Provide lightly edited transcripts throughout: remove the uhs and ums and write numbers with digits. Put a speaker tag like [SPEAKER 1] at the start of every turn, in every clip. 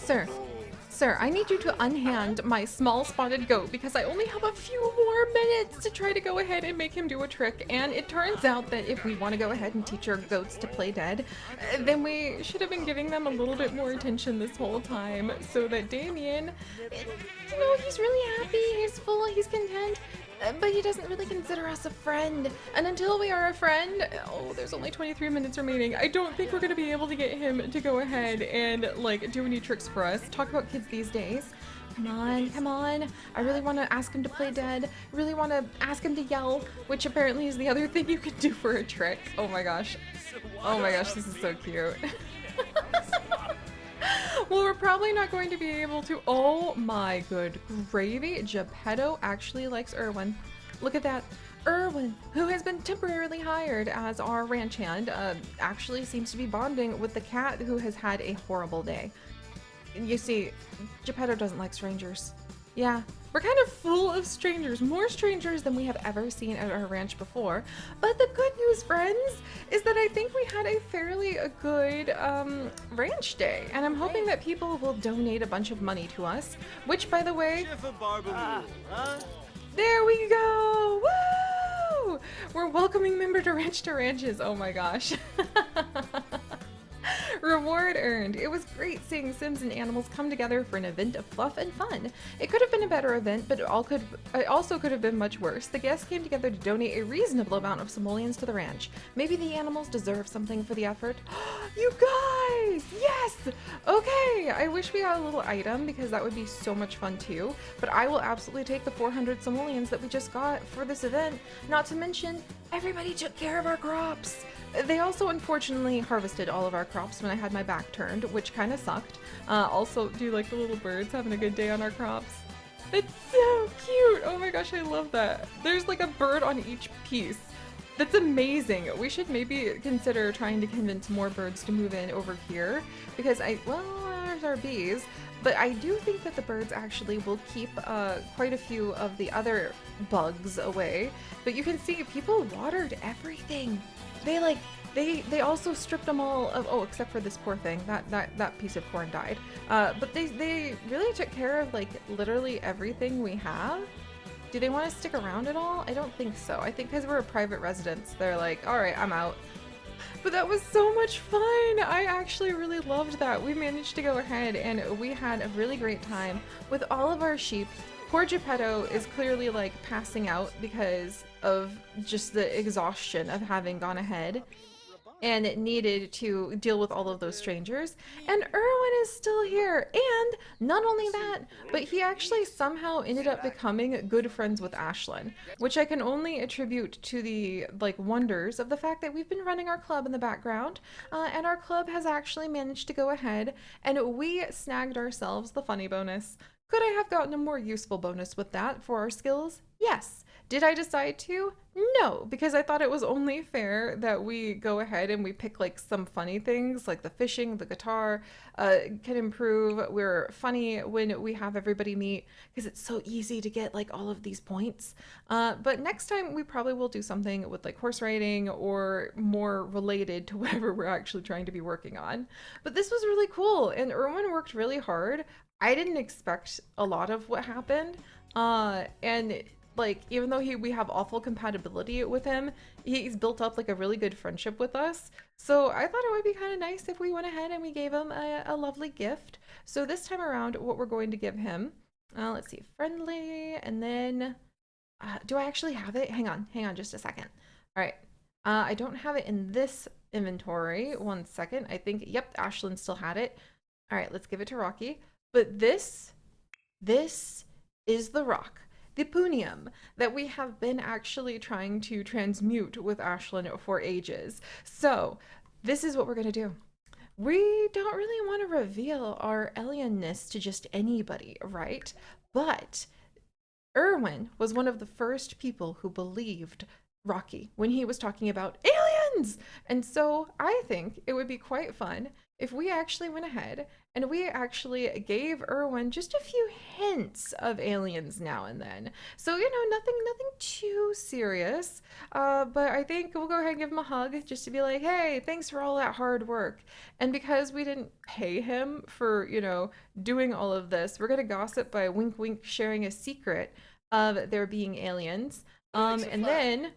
[SPEAKER 1] Sir, sir, I need you to unhand my small spotted goat because I only have a few more minutes to try to go ahead and make him do a trick. And it turns out that if we want to go ahead and teach our goats to play dead, then we should have been giving them a little bit more attention this whole time so that Damien, you know, he's really happy, he's full, he's content. But he doesn't really consider us a friend. And until we are a friend, oh, there's only 23 minutes remaining. I don't think we're gonna be able to get him to go ahead and like do any tricks for us. Talk about kids these days. Come on, come on. I really want to ask him to play dead. Really want to ask him to yell, which apparently is the other thing you could do for a trick. Oh my gosh. Oh my gosh, this is so cute. Well, we're probably not going to be able to. Oh my good gravy. Geppetto actually likes Irwin. Look at that. Irwin, who has been temporarily hired as our ranch hand, actually seems to be bonding with the cat who has had a horrible day. You see, Geppetto doesn't like strangers. Yeah, we're kind of full of strangers, more strangers than we have ever seen at our ranch before. But the good news, friends, is that I think we had a fairly good ranch day, and I'm hoping that people will donate a bunch of money to us, which, by the way, there we go! Woo! We're welcoming member to ranches. Oh my gosh. Reward earned. It was great seeing Sims and animals come together for an event of fluff and fun. It could have been a better event, but it also could have been much worse. The guests came together to donate a reasonable amount of simoleons to the ranch. Maybe the animals deserve something for the effort. You guys! Yes! Okay, I wish we had a little item because that would be so much fun too, but I will absolutely take the 400 simoleons that we just got for this event. Not to mention, everybody took care of our crops. They also unfortunately harvested all of our crops when I had my back turned, which kind of sucked. Also, do you like the little birds having a good day on our crops? It's so cute! Oh my gosh, I love that. There's like a bird on each piece. That's amazing. We should maybe consider trying to convince more birds to move in over here because well, there's our bees, but I do think that the birds actually will keep quite a few of the other bugs away. But you can see people watered everything. They also stripped them all of, oh, except for this poor thing. That piece of corn died. But they really took care of like literally everything we have. Do they want to stick around at all? I don't think so. I think because we're a private residence, they're like, all right, I'm out. But that was so much fun. I actually really loved that. We managed to go ahead and we had a really great time with all of our sheep. Poor Geppetto is clearly like passing out because of just the exhaustion of having gone ahead and needed to deal with all of those strangers. And Irwin is still here. And not only that, but he actually somehow ended up becoming good friends with Ashlyn, which I can only attribute to the like wonders of the fact that we've been running our club in the background, and our club has actually managed to go ahead and we snagged ourselves the funny bonus. Could I have gotten a more useful bonus with that for our skills? Yes. Did I decide to? No, because I thought it was only fair that we go ahead and we pick like some funny things like the fishing, the guitar, can improve. We're funny when we have everybody meet because it's so easy to get like all of these points. But next time we probably will do something with like horse riding or more related to whatever we're actually trying to be working on. But this was really cool and Irwin worked really hard. I didn't expect a lot of what happened, and like even though we have awful compatibility with him, he's built up like a really good friendship with us. So I thought it would be kind of nice if we went ahead and we gave him a lovely gift. So this time around, what we're going to give him, let's see, friendly, and then do I actually have it? Hang on just a second. All right, I don't have it in this inventory. 1 second. I think, yep, Ashlyn still had it. All right, let's give it to Rocky. But this is the rock, the punium, that we have been actually trying to transmute with Ashlyn for ages. So this is what we're gonna do. We don't really want to reveal our alienness to just anybody, right? But Irwin was one of the first people who believed Rocky when he was talking about aliens. And so I think it would be quite fun if we actually went ahead and we actually gave Irwin just a few hints of aliens now and then. So, nothing too serious. But I think we'll go ahead and give him a hug just to be like, hey, thanks for all that hard work. And because we didn't pay him for, doing all of this, we're going to gossip by wink wink sharing a secret of there being aliens. And then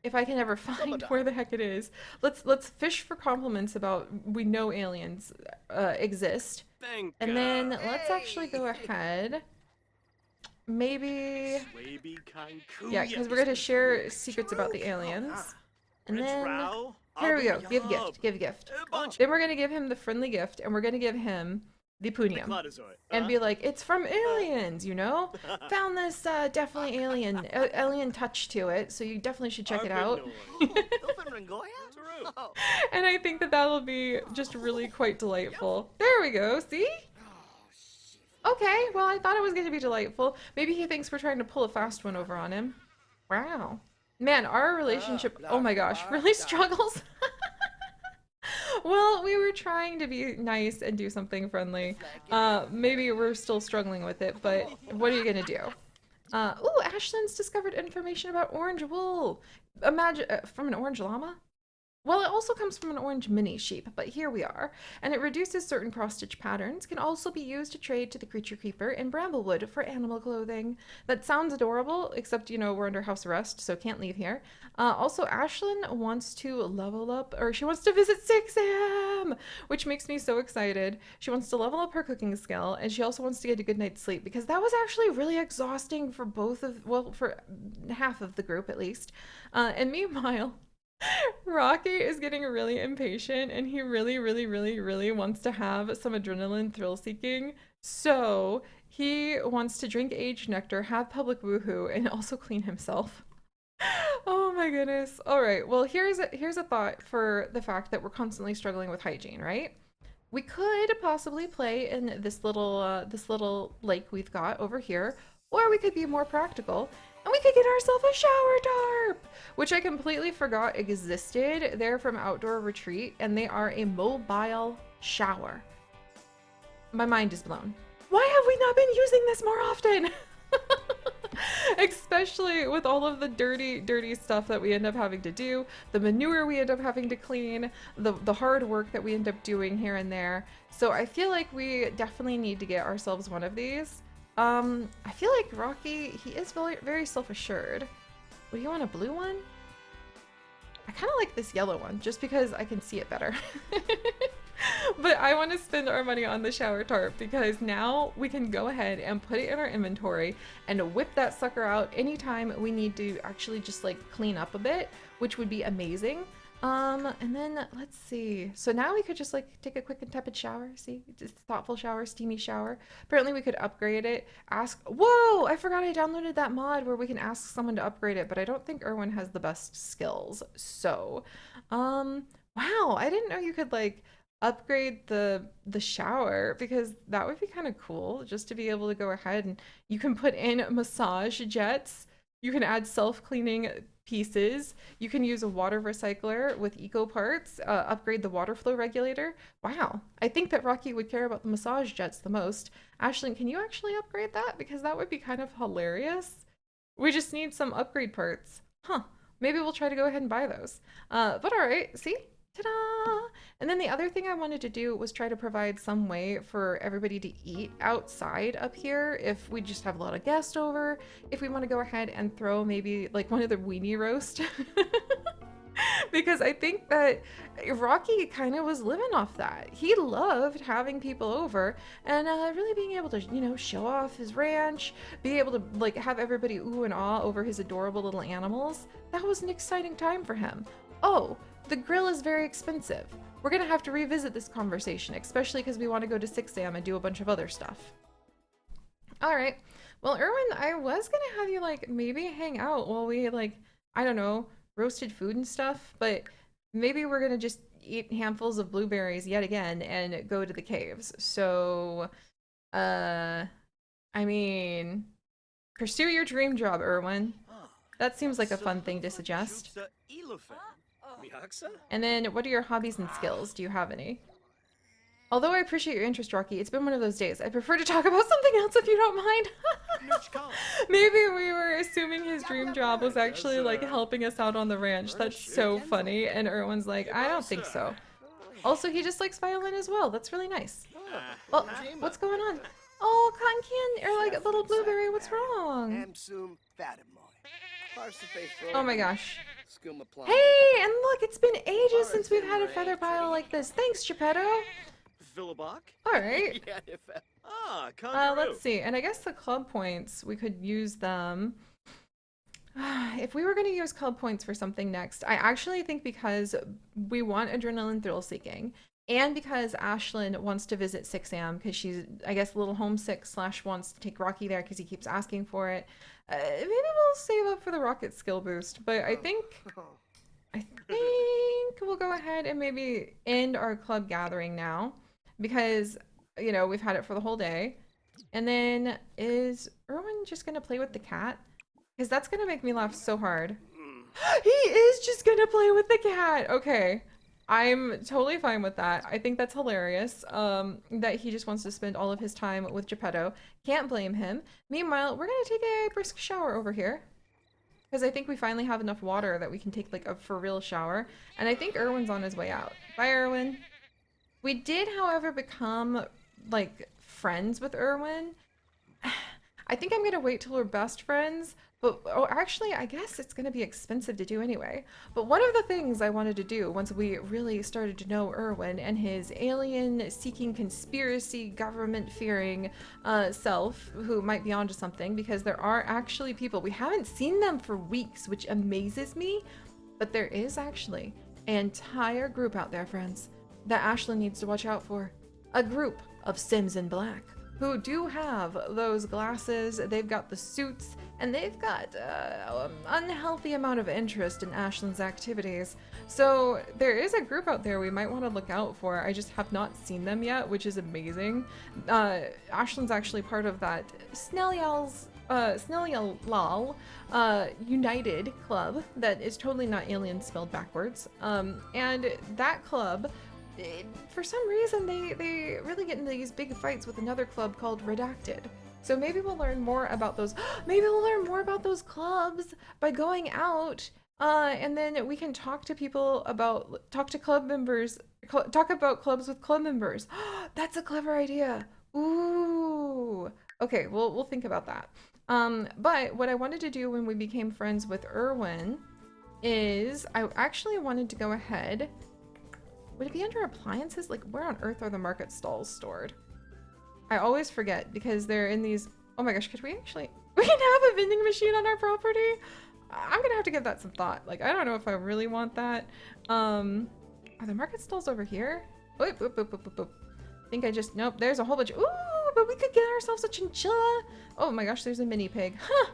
[SPEAKER 1] if I can ever find where the heck it is, let's fish for compliments about we know aliens exist, and then let's actually go ahead. Maybe, yeah, because we're gonna share secrets about the aliens, and then here we go. Give gift, give gift. Then we're gonna give him the friendly gift, and we're gonna give him the punium and be like, it's from aliens, found this definitely alien touch to it, so you definitely should check it out. And I think that that'll be just really quite delightful. There we go, see? Okay, well, I thought it was going to be delightful. Maybe he thinks we're trying to pull a fast one over on him. Wow. Man, our relationship, oh my gosh, really struggles. Well, we were trying to be nice and do something friendly. Maybe we're still struggling with it, but what are you gonna do? Ooh, Ashlyn's discovered information about orange wool. Imagine, from an orange llama? Well, it also comes from an orange mini sheep, but here we are. And it reduces certain cross-stitch patterns, can also be used to trade to the creature keeper in Bramblewood for animal clothing. That sounds adorable, except, we're under house arrest, so can't leave here. Also, Ashlyn wants to level up, or she wants to visit 6am, which makes me so excited. She wants to level up her cooking skill, and she also wants to get a good night's sleep, because that was actually really exhausting for for half of the group at least. And meanwhile, Rocky is getting really impatient and he really, really, really, really wants to have some adrenaline thrill seeking. So he wants to drink aged nectar, have public woohoo, and also clean himself. Oh my goodness. All right. Well, here's a thought for the fact that we're constantly struggling with hygiene, right? We could possibly play in this little lake we've got over here, or we could be more practical and we could get ourselves a shower tarp, which I completely forgot existed. They're from Outdoor Retreat, and they are a mobile shower. My mind is blown. Why have we not been using this more often? Especially with all of the dirty stuff that we end up having to do, the manure we end up having to clean, the hard work that we end up doing here and there. So I feel like we definitely need to get ourselves one of these. I feel like Rocky, he is very, very self-assured. Would you want a blue one? I kind of like this yellow one, just because I can see it better. But I want to spend our money on the shower tarp because now we can go ahead and put it in our inventory and whip that sucker out anytime we need to actually just like clean up a bit, which would be amazing. And then let's see. So now we could just like take a quick and tepid shower. See, just thoughtful shower, steamy shower. Apparently we could upgrade it. Whoa, I forgot I downloaded that mod where we can ask someone to upgrade it, but I don't think Irwin has the best skills. So, wow, I didn't know you could like upgrade the shower because that would be kind of cool just to be able to go ahead and you can put in massage jets. You can add self-cleaning pieces. You can use a water recycler with eco parts, upgrade the water flow regulator. Wow, I think that Rocky would care about the massage jets the most. Ashlyn, can you actually upgrade that? Because that would be kind of hilarious. We just need some upgrade parts. Huh, maybe we'll try to go ahead and buy those. But all right, see? Ta-da! And then the other thing I wanted to do was try to provide some way for everybody to eat outside up here if we just have a lot of guests over. If we want to go ahead and throw maybe like one of the weenie roast. Because I think that Rocky kind of was living off that. He loved having people over and really being able to, show off his ranch, be able to like have everybody ooh and ah over his adorable little animals. That was an exciting time for him. Oh, the grill is very expensive. We're gonna have to revisit this conversation, especially because we want to go to 6am and do a bunch of other stuff. All right. Well, Irwin, I was gonna have you like maybe hang out while we like, I don't know, roasted food and stuff, but maybe we're gonna just eat handfuls of blueberries yet again and go to the caves. So, I mean, pursue your dream job, Irwin. That seems like a fun thing to suggest. And then what are your hobbies and skills? Do you have any? Although I appreciate your interest, Rocky, it's been one of those days. I prefer to talk about something else if you don't mind. Maybe we were assuming his dream job was actually like helping us out on the ranch. That's so funny. And Irwin's like, I don't think so. Also, he just likes violin as well. That's really nice. Oh, what's going on? Oh, cotton candy, or like a little blueberry. What's wrong? Oh my gosh. Hey, and look, it's been ages since we've had a feather pile like this. Thanks, Geppetto. Alright. Let's see. And I guess the club points, we could use them. If we were going to use club points for something next, I actually think because we want adrenaline thrill seeking, and because Ashlyn wants to visit 6am because she's, I guess, a little homesick / wants to take Rocky there because he keeps asking for it. Maybe we'll save up for the rocket skill boost, but I think we'll go ahead and maybe end our club gathering now because, you know, we've had it for the whole day. And then is Irwin just gonna play with the cat? Because that's gonna make me laugh so hard. He is just gonna play with the cat. Okay. I'm totally fine with that. I think that's hilarious, that he just wants to spend all of his time with Geppetto. Can't blame him. Meanwhile, we're gonna take a brisk shower over here. Because I think we finally have enough water that we can take like a for real shower. And I think Irwin's on his way out. Bye, Irwin. We did, however, become like friends with Irwin. I think I'm gonna wait till we're best friends, but oh, actually, I guess it's gonna be expensive to do anyway. But one of the things I wanted to do once we really started to know Irwin and his alien-seeking, conspiracy, government-fearing self, who might be onto something, because there are actually people, we haven't seen them for weeks, which amazes me, but there is actually an entire group out there, friends, that Ashlyn needs to watch out for. A group of Sims in black who do have those glasses, they've got the suits, and they've got an unhealthy amount of interest in Ashlyn's activities. So there is a group out there we might want to look out for. I just have not seen them yet, which is amazing. Ashlyn's actually part of that Snellial's United Club that is totally not alien spelled backwards. And that club, for some reason, they really get into these big fights with another club called Redacted. So maybe we'll learn more about those. Maybe we'll learn more about those clubs by going out, and then we can talk to people about, talk to club members, talk about clubs with club members. That's a clever idea. Ooh. Okay, we'll think about that. But what I wanted to do when we became friends with Irwin is I actually wanted to go ahead. Would it be under appliances? Like, where on earth are the market stalls stored? I always forget because they're in these. Oh my gosh, could we actually? We can have a vending machine on our property? I'm gonna have to give that some thought. Like, I don't know if I really want that. Are the market stalls over here? Oop, oop, oop, oop, oop, oop. I think I just, nope, there's a whole bunch. Ooh, but we could get ourselves a chinchilla. Oh my gosh, there's a mini pig. Huh.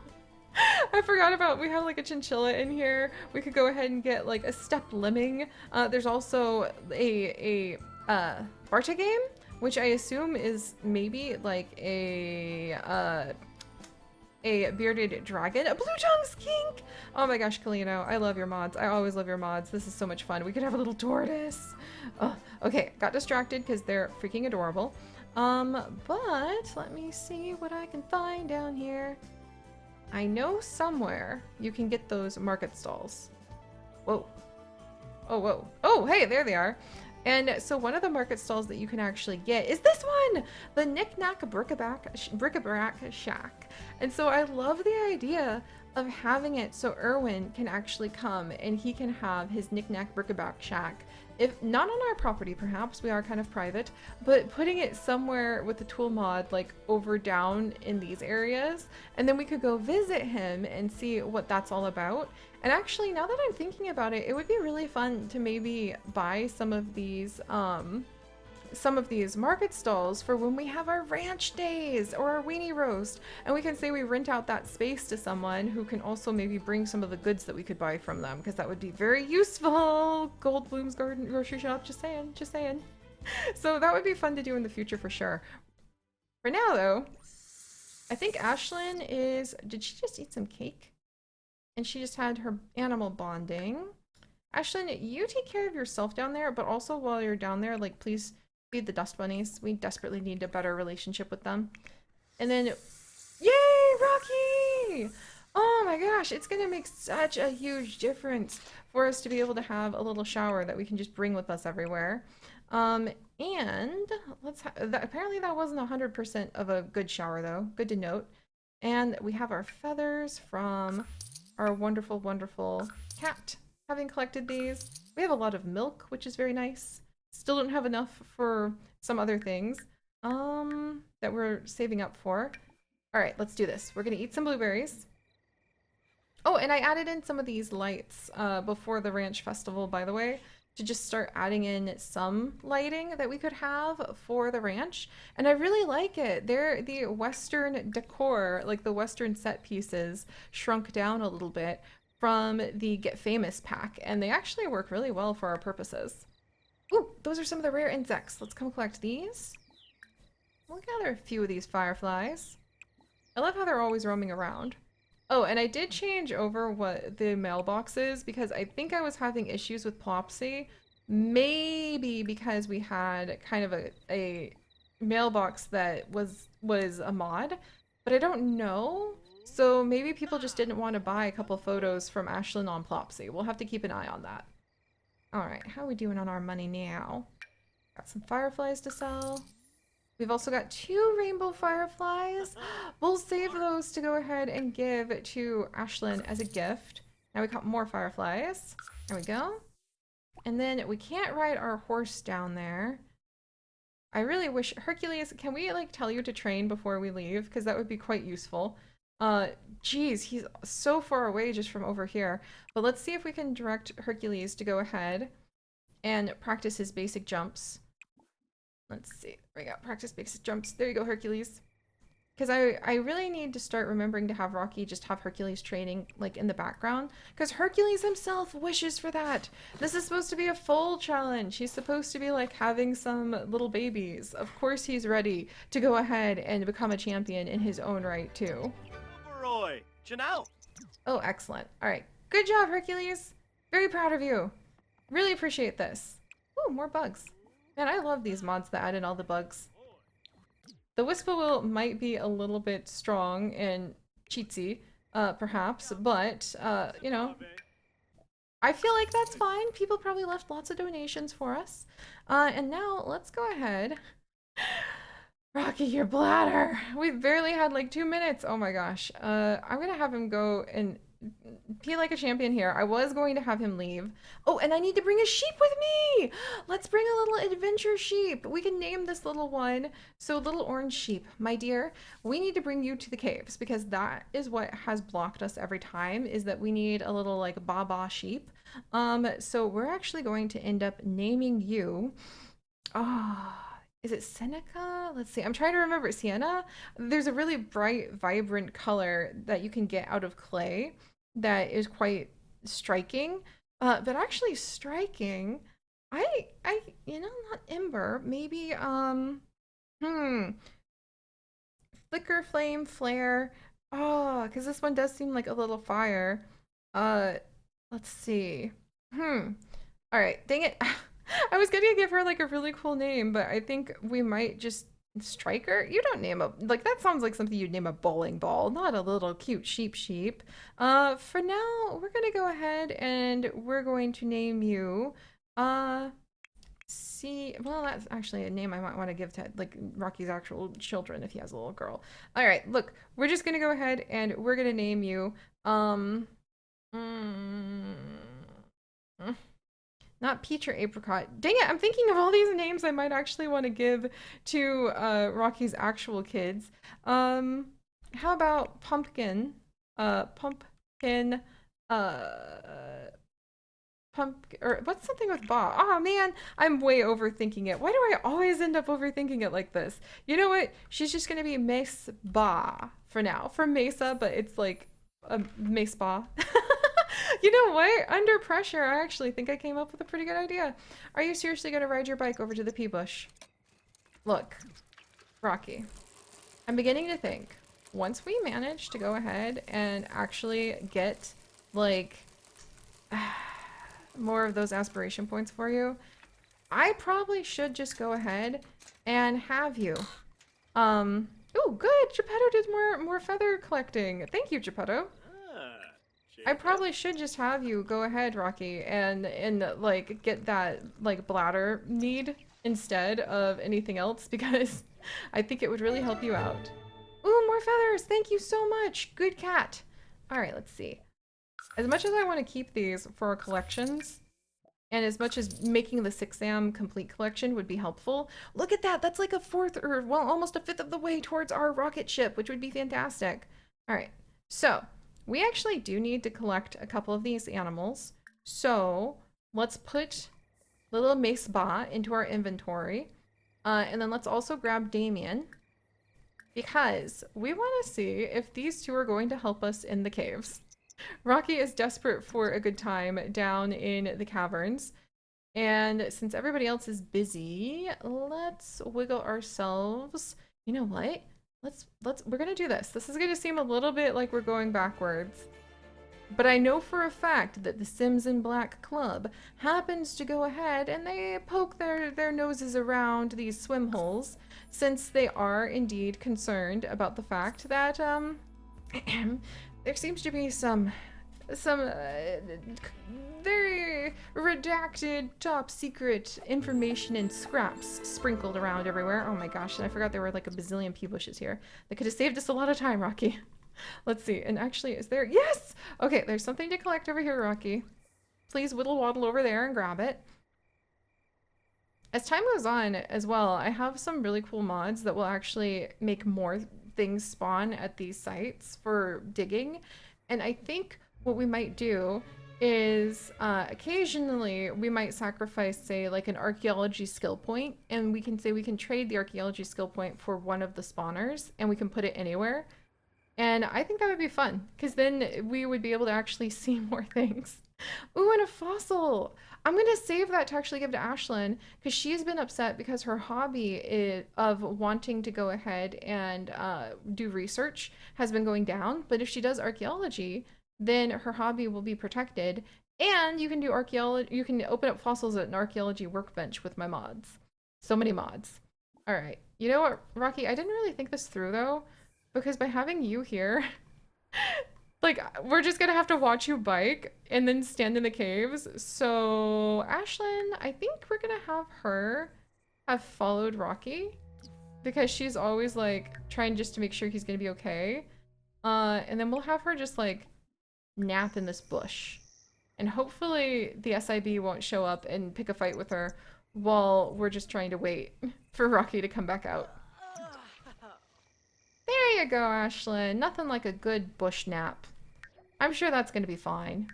[SPEAKER 1] I forgot about, we have like a chinchilla in here. We could go ahead and get like a stepped lemming. There's also a Barta game, which I assume is maybe like a bearded dragon, a blue tongue skink. Oh my gosh, Kalino, I love your mods. I always love your mods. This is so much fun. We could have a little tortoise. Oh, okay, got distracted because they're freaking adorable. But let me see what I can find down here. I know somewhere you can get those market stalls. Whoa. Oh, whoa. Oh, hey, there they are. And so one of the market stalls that you can actually get is this one, the Knick-Knack Bric-a-Brac Shack. And so I love the idea of having it so Irwin can actually come and he can have his Knick-Knack Bric-a-Brac Shack. If not on our property, perhaps, we are kind of private, but putting it somewhere with the tool mod, like over down in these areas, and then we could go visit him and see what that's all about. And actually, now that I'm thinking about it, it would be really fun to maybe buy some of these market stalls for when we have our ranch days or our weenie roast, and we can say we rent out that space to someone who can also maybe bring some of the goods that we could buy from them, because that would be very useful. Goldblum's grocery shop, just saying, just saying. So that would be fun to do in the future for sure. For now though, I think Ashlyn is, did she just eat some cake? And she just had her animal bonding. Ashlyn, you take care of yourself down there, but also while you're down there, like, please feed the dust bunnies. We desperately need a better relationship with them. And then, yay, Rocky! Oh my gosh, it's gonna make such a huge difference for us to be able to have a little shower that we can just bring with us everywhere. And apparently that wasn't 100% of a good shower though. Good to note. And we have our feathers from our wonderful, wonderful cat. Having collected these, we have a lot of milk, which is very nice. Still don't have enough for some other things that we're saving up for. All right, let's do this. We're gonna eat some blueberries. Oh, and I added in some of these lights before the ranch festival, by the way, to just start adding in some lighting that we could have for the ranch. And I really like it. They're the Western decor, like the Western set pieces, shrunk down a little bit from the Get Famous pack, and they actually work really well for our purposes. Ooh, those are some of the rare insects. Let's come collect these. We'll gather a few of these fireflies. I love how they're always roaming around. Oh, and I did change over what the mailbox is because I think I was having issues with Plopsy. Maybe because we had kind of a mailbox that was a mod, but I don't know. So maybe people just didn't want to buy a couple photos from Ashlyn on Plopsy. We'll have to keep an eye on that. All right, how are we doing on our money now? Got some fireflies to sell. We've also got 2 rainbow fireflies. We'll save those to go ahead and give to Ashlyn as a gift. Now we got more fireflies. There we go. And then we can't ride our horse down there. I really wish, Hercules, can we like tell you to train before we leave? Because that would be quite useful. Geez, he's so far away just from over here. But let's see if we can direct Hercules to go ahead and practice his basic jumps. Let's see. We got practice basic jumps. There you go, Hercules. Because I really need to start remembering to have Rocky just have Hercules training like in the background. Because Hercules himself wishes for that. This is supposed to be a full challenge. He's supposed to be like having some little babies. Of course he's ready to go ahead and become a champion in his own right too. Oh, excellent. All right. Good job, Hercules. Very proud of you. Really appreciate this. Oh, more bugs. Man, I love these mods that add in all the bugs. The Whistle might be a little bit strong and cheatsy, perhaps, but, you know, I feel like that's fine. People probably left lots of donations for us. And now, let's go ahead. Rocky, your bladder! We've barely had like 2 minutes. Oh my gosh. I'm gonna have him go and pee like a champion here. I was going to have him leave. Oh, and I need to bring a sheep with me! Let's bring a little adventure sheep. We can name this little one. So little orange sheep, my dear, we need to bring you to the caves because that is what has blocked us every time is that we need a little like baba sheep. So we're actually going to end up naming you. Is it Seneca? Let's see. I'm trying to remember. Sienna? There's a really bright, vibrant color that you can get out of clay that is quite striking. But actually striking, you know, not ember. Maybe, flicker, flame, flare. Oh, because this one does seem like a little fire. Let's see. All right, dang it. I was gonna give her like a really cool name, but I think we might just Striker? You don't name a like that sounds like something you'd name a bowling ball, not a little cute sheep. For now, we're gonna go ahead and we're going to name you see well that's actually a name I might want to give to like Rocky's actual children if he has a little girl. All right, look, we're just gonna go ahead and we're gonna name you not peach or apricot. Dang it, I'm thinking of all these names I might actually want to give to Rocky's actual kids. How about pumpkin? Pumpkin, or what's something with ba? Oh man, I'm way overthinking it. Why do I always end up overthinking it like this? You know what? She's just gonna be Mace Ba for now. For Mesa, but it's like a Mace Ba. You know what? Under pressure, I actually think I came up with a pretty good idea. Are you seriously going to ride your bike over to the pea bush? Look, Rocky, I'm beginning to think once we manage to go ahead and actually get like more of those aspiration points for you. I probably should just go ahead and have you. Oh, good. Geppetto did more feather collecting. Thank you, Geppetto. I probably should just have you go ahead, Rocky, and like get that like bladder need instead of anything else because I think it would really help you out. Ooh, more feathers. Thank you so much. Good cat. All right, let's see. As much as I want to keep these for our collections, and as much as making the 6am complete collection would be helpful, look at that. That's like a fourth or, well, almost a fifth of the way towards our rocket ship, which would be fantastic. All right. So we actually do need to collect a couple of these animals. So let's put little Mace Ba into our inventory. And then let's also grab Damien because we want to see if these two are going to help us in the caves. Rocky is desperate for a good time down in the caverns. And since everybody else is busy, let's wiggle ourselves. You know what? We're gonna do this. This is gonna seem a little bit like we're going backwards. But I know for a fact that the Sims in Black Club happens to go ahead and they poke their noses around these swim holes, since they are indeed concerned about the fact that, there seems to be some very redacted top secret information and scraps sprinkled around everywhere. Oh my gosh, and I forgot there were like a bazillion pea bushes here. That could have saved us a lot of time, Rocky. Let's see, and actually is there, yes! Okay, there's something to collect over here, Rocky. Please whittle waddle over there and grab it. As time goes on as well, I have some really cool mods that will actually make more things spawn at these sites for digging. And I think what we might do is occasionally we might sacrifice, say, like an archaeology skill point, and we can say we can trade the archaeology skill point for one of the spawners, and we can put it anywhere. And I think that would be fun, because then we would be able to actually see more things. Ooh, and a fossil! I'm gonna save that to actually give to Ashlyn, because she's been upset because her hobby of wanting to go ahead and do research has been going down. But if she does archaeology, then her hobby will be protected, and you can do archaeology. You can open up fossils at an archaeology workbench with my mods. So many mods. All right. You know what, Rocky? I didn't really think this through though, because by having you here, like, we're just gonna have to watch you bike and then stand in the caves. So, Ashlyn, I think we're gonna have her have followed Rocky because she's always like trying just to make sure he's gonna be okay. And then we'll have her just like nap in this bush. And hopefully the SIB won't show up and pick a fight with her while we're just trying to wait for Rocky to come back out. There you go, Ashlyn. Nothing like a good bush nap. I'm sure that's going to be fine.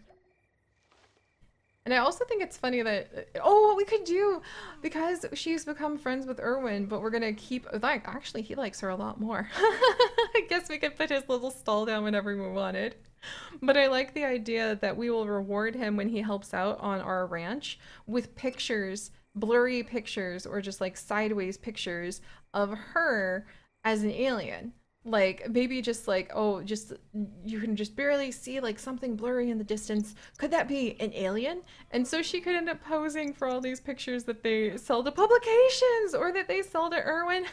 [SPEAKER 1] And I also think it's funny that, oh, what we could do, because she's become friends with Irwin, but we're going to keep, like, actually, he likes her a lot more. I guess we could put his little stall down whenever we wanted. But I like the idea that we will reward him when he helps out on our ranch with pictures, blurry pictures, or just like sideways pictures of her as an alien. Like, maybe just like, oh, just, you can just barely see like something blurry in the distance. Could that be an alien? And so she could end up posing for all these pictures that they sell to publications or that they sell to Irwin.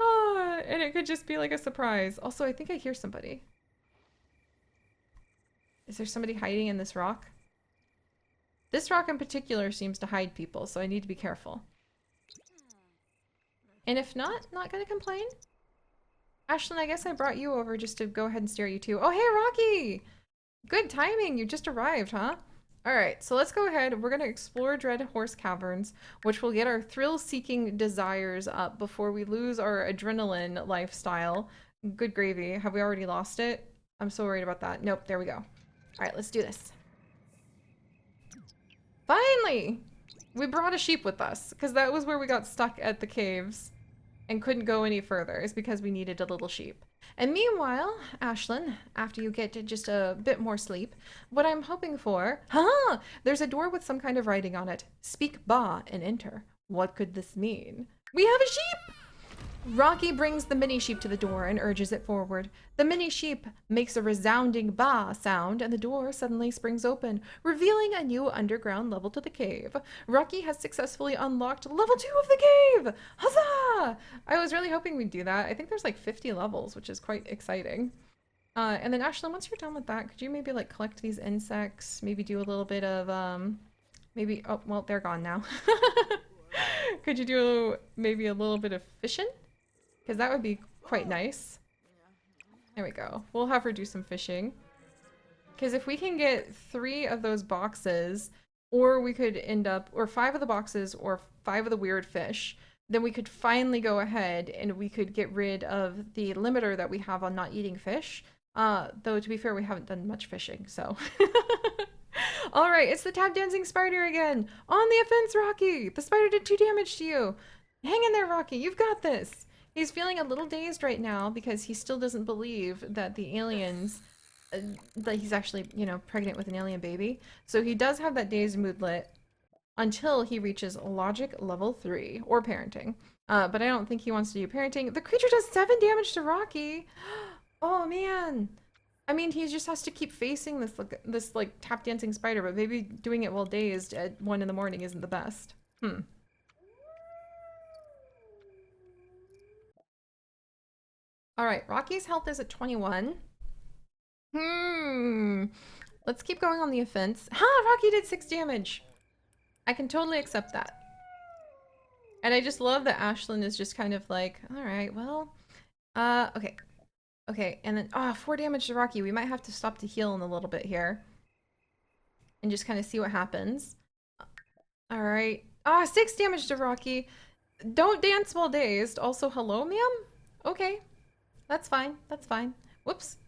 [SPEAKER 1] Oh, and it could just be like a surprise. Also, I think I hear somebody. Is there somebody hiding in this rock? This rock in particular seems to hide people, so I need to be careful. And if not gonna complain. Ashlyn, I guess I brought you over just to go ahead and stare at you too. Oh, hey, Rocky! Good timing, you just arrived, huh? Alright, so let's go ahead. We're gonna explore Dread Horse Caverns, which will get our thrill-seeking desires up before we lose our adrenaline lifestyle. Good gravy. Have we already lost it? I'm so worried about that. Nope, there we go. Alright, let's do this. Finally! We brought a sheep with us, because that was where we got stuck at the caves and couldn't go any further, is because we needed a little sheep. And meanwhile, Ashlyn, after you get just a bit more sleep, what I'm hoping for... There's a door with some kind of writing on it. Speak Ba and enter. What could this mean? We have a sheep! Rocky brings the mini sheep to the door and urges it forward. The mini sheep makes a resounding ba sound, and the door suddenly springs open, revealing a new underground level to the cave. Rocky has successfully unlocked level 2 of the cave! Huzzah! I was really hoping we'd do that. I think there's like 50 levels, which is quite exciting. And then Ashlyn, once you're done with that, could you maybe like collect these insects? Maybe do a little bit of maybe, oh, well, they're gone now. Could you do maybe a little bit of fishing? Because that would be quite nice. There we go. We'll have her do some fishing. Because if we can get 3 of those boxes, or we could end up, or 5 of the boxes, or 5 of the weird fish, then we could finally go ahead and we could get rid of the limiter that we have on not eating fish. Though to be fair, we haven't done much fishing, so. All right, it's the tap dancing spider again. On the offense, Rocky. The spider did 2 damage to you. Hang in there, Rocky. You've got this. He's feeling a little dazed right now because he still doesn't believe that the aliens, that he's actually, you know, pregnant with an alien baby. So he does have that dazed moodlet until he reaches logic level 3 or parenting. But I don't think he wants to do parenting. The creature does 7 damage to Rocky. Oh man. I mean, he just has to keep facing this like tap dancing spider, but maybe doing it while dazed at 1 in the morning isn't the best. All right, Rocky's health is at 21. Let's keep going on the offense. Rocky did 6 damage. I can totally accept that. And I just love that Ashlyn is just kind of like, all right, well, okay. Okay, and then, 4 damage to Rocky. We might have to stop to heal in a little bit here. And just kind of see what happens. All right. 6 damage to Rocky. Don't dance while dazed. Also, hello, ma'am? Okay. That's fine. That's fine. Whoops.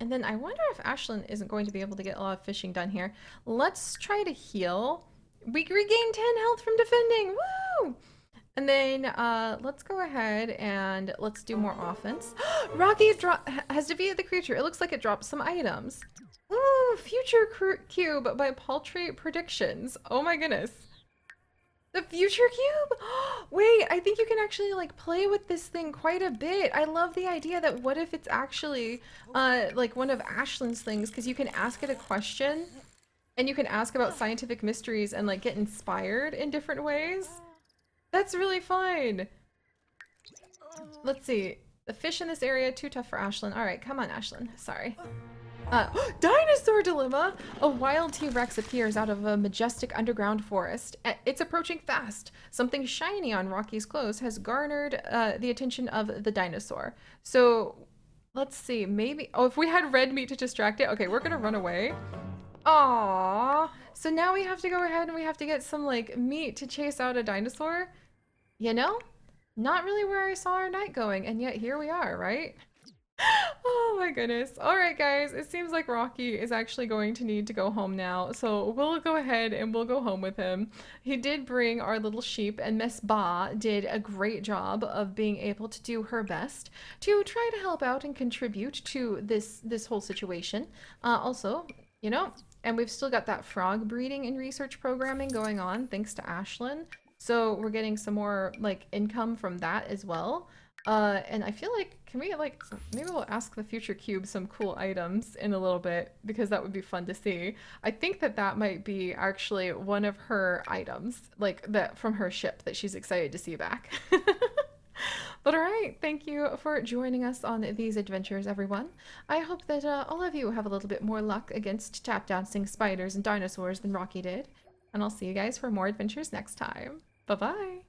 [SPEAKER 1] And then I wonder if Ashlyn isn't going to be able to get a lot of fishing done here. Let's try to heal. We regain 10 health from defending. Woo! And then let's go ahead and let's do more offense. Rocky has defeated the creature. It looks like it dropped some items. Ooh, future cube by paltry predictions. Oh my goodness. The future cube? Wait, I think you can actually like play with this thing quite a bit. I love the idea that what if it's actually like one of Ashlyn's things, because you can ask it a question and you can ask about scientific mysteries and like get inspired in different ways. That's really fun. Let's see. The fish in this area, too tough for Ashlyn. All right, come on, Ashlyn. Sorry. Dinosaur dilemma! A wild T-Rex appears out of a majestic underground forest. It's approaching fast. Something shiny on Rocky's clothes has garnered the attention of the dinosaur. So, let's see. Maybe... Oh, if we had red meat to distract it. Okay, we're gonna run away. Aww. So now we have to go ahead and we have to get some, like, meat to chase out a dinosaur. You know? Not really where I saw our night going, and yet here we are, right? Oh my goodness. All right, guys, it seems like Rocky is actually going to need to go home now. So we'll go ahead and we'll go home with him. He did bring our little sheep, and Miss Ba did a great job of being able to do her best to try to help out and contribute to this whole situation. Also, you know, and we've still got that frog breeding and research programming going on thanks to Ashlyn. So we're getting some more like income from that as well. And I feel like, can we like, maybe we'll ask the future cube some cool items in a little bit, because that would be fun to see. I think that that might be actually one of her items, like that from her ship that she's excited to see back. But all right, thank you for joining us on these adventures, everyone. I hope that all of you have a little bit more luck against tap dancing spiders and dinosaurs than Rocky did. And I'll see you guys for more adventures next time. Bye-bye.